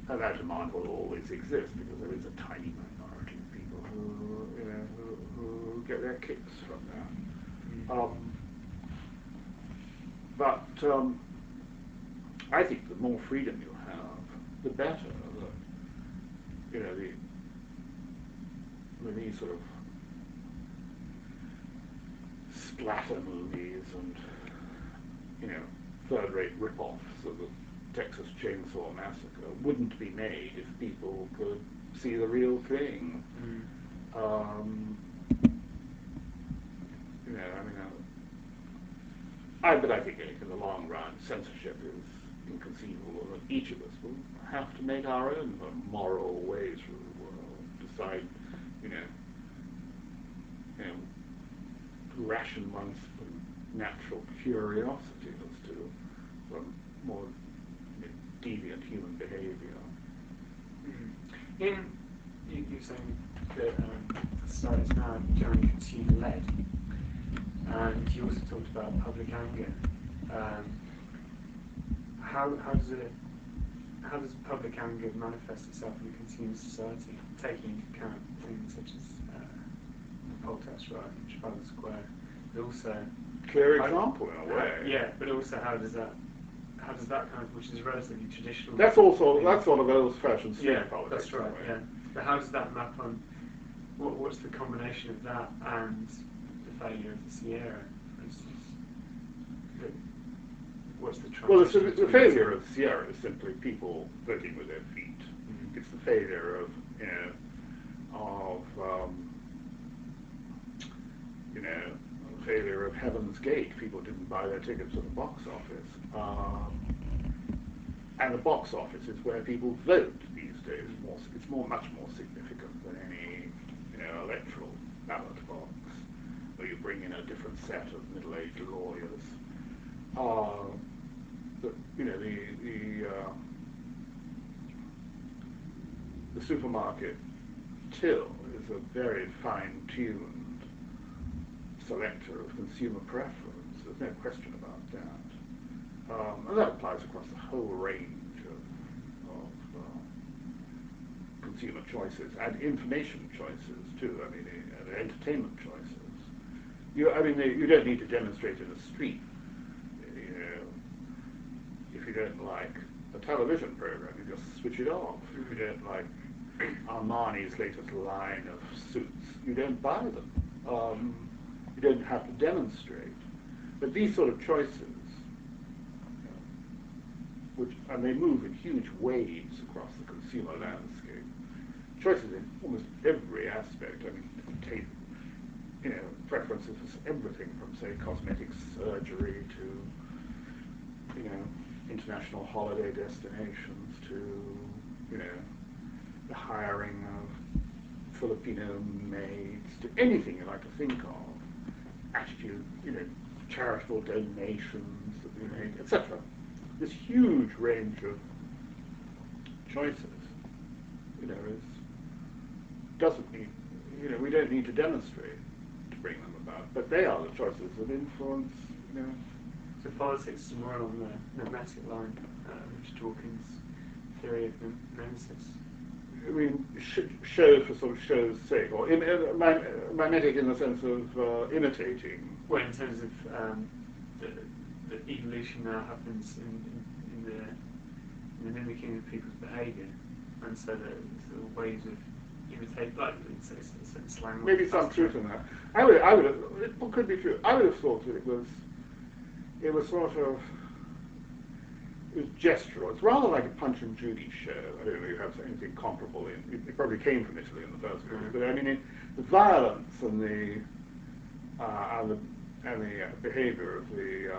and that demand will always exist because there is a tiny minority of people who get their kicks from that. But I think the more freedom you have, the better. These sort of splatter movies and third-rate rip-offs of the Texas Chainsaw Massacre wouldn't be made if people could see the real thing. But I think in the long run, censorship is inconceivable, and each of us will have to make our own moral way through the world, decide, to ration one's natural curiosity as to some more deviant human behaviour. You're saying that society is now generally consumer-led, and you also talked about public anger. How does public anger manifest itself in a consumer society, taking into account things such as the protest riot in Trafalgar Square, but also clear example in a way. Yeah, but also how does that kind of, which is relatively traditional. That's sort of old-fashioned street politics. That's right. Yeah, but how does that map on? What's the combination of that and the failure of the Sierra, for instance? What's the transition? Well, the failure of Sierra is simply people voting with their feet. It's the failure of failure of Heaven's Gate. People didn't buy their tickets at the box office, and the box office is where people vote these days. It's much more significant than any electoral ballot box, where you bring in a different set of middle-aged lawyers. The supermarket till is a very fine-tuned selector of consumer preference. There's no question about that. And that applies across the whole range of consumer choices and information choices too. And entertainment choices. You don't need to demonstrate in the street. If you don't like a television program, you just switch it off. If you don't like Armani's latest line of suits, you don't buy them. You don't have to demonstrate. But these sort of choices, and they move in huge waves across the consumer landscape. Choices in almost every aspect. Preferences for everything from, say, cosmetic surgery to, international holiday destinations to, the hiring of Filipino maids, to anything you like to think of. Attitude, charitable donations that we make, etc. This huge range of choices, doesn't need, we don't need to demonstrate to bring them about, but they are the choices that influence, So politics is more along the nomadic line, Richard Dawkins' theory of nemesis. Show for sort of show's sake, or mimetic in the sense of imitating. Well, in terms of the evolution now happens in the mimicking of people's behaviour, and so the sort of ways of imitate, like it's slang. Maybe some truth in that. I would have. It could be true. I would have thought that it was sort of. It was gestural. It's rather like a Punch and Judy show. I don't know if you have anything comparable in. It probably came from Italy in the first place, but the violence and the behaviour of the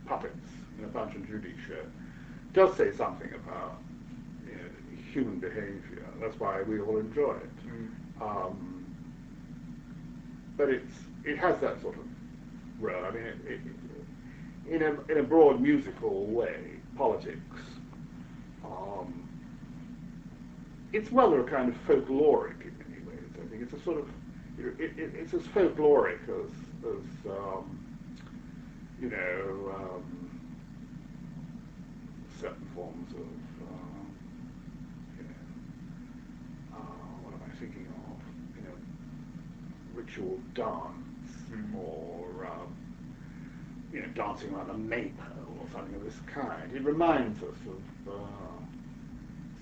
puppets in a Punch and Judy show does say something about human behaviour. That's why we all enjoy it. But it has that sort of role. In a broad musical way, politics. It's rather a kind of folkloric in many ways. I think it's a sort of it's as folkloric as forms of, what am I thinking of? Ritual dance, or dancing around a maypole or something of this kind. It reminds us of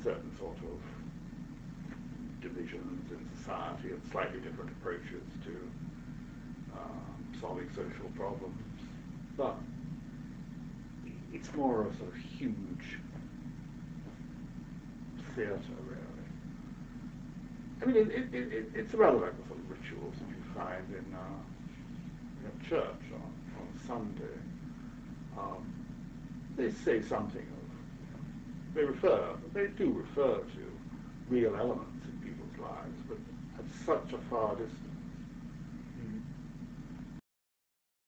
certain sort of divisions in society and slightly different approaches to solving social problems. But it's more a sort of huge theatre, really. I mean, it's rather like the sort of rituals that you find in a church on a Sunday. They say something of, they do refer to real elements in people's lives, but at such a far distance